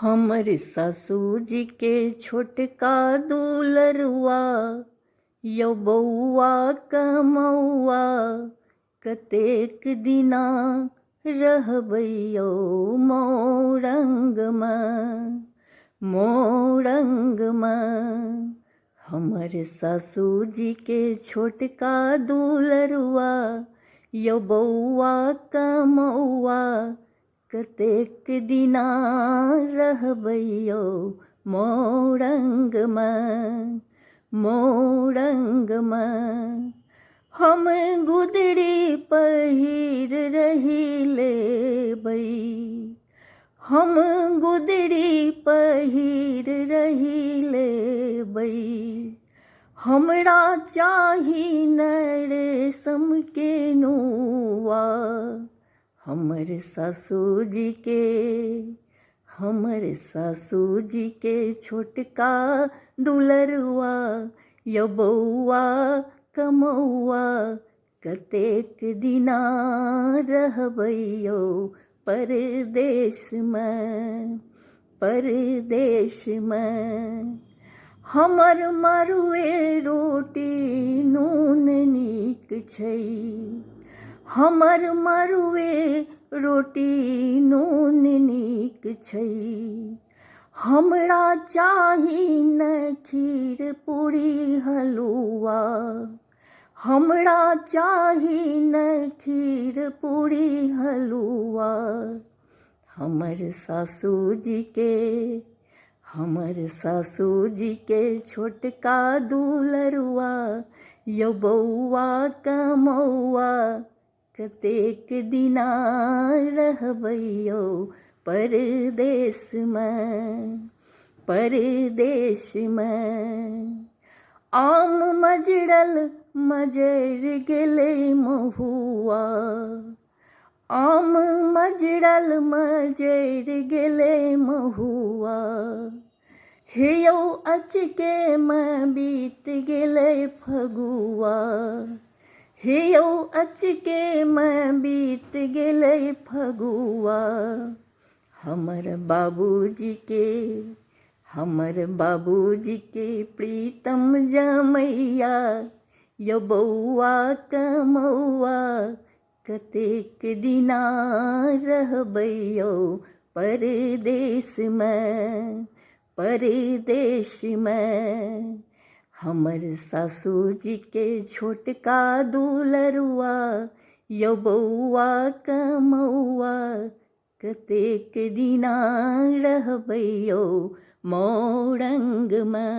हमर सासू जी के छोटका दुलरुआ यौ बौआ कमौआ कतेक दिना रहबै यौ मोरंगमे हमर सासू जी के छोटका दुलरुआ यौ बौआ कमौआ कतेक दिना रहबै यौ मोरंगमे हम गुदरी पहिर रही लेबै हम गुदरी पहिर रही लेबै हमरा चाही न रेशम के नूआ हमर सासू जी के छोटका दुलरुआ यौ बौआ कमौआ कतेक दिना रहबै यौ परदेशमे हमर मड़ुए रोटी नून नीक छै हमर मड़ुए रोटी नून नीक छै हमरा चाही न खीर पूरी हलुआ हमरा चाही न खीर पूरी हलुआ हमर सासू जी के छोटका दुलरुआ यौ बौआ कमौआ कतेक दिना रहबै यौ परदेशमे आम मजरल मजरि गेलै महुआ आम मजरल मजरि गेलै महुआ हे यौ अचकेमे बीत गेलै फगुआ हे यौ अचकेमे बीत गेलै फगुआ हमर बाबूजी के प्रीतम जमैया यौ बौआ कमौआ कतेक दिना रहबै यौ परदेशमे हमर सासू जी के छोटका दुलरुआ यौ बौआ कमौआ कतेक दिना रहबै यौ मोरंगमे।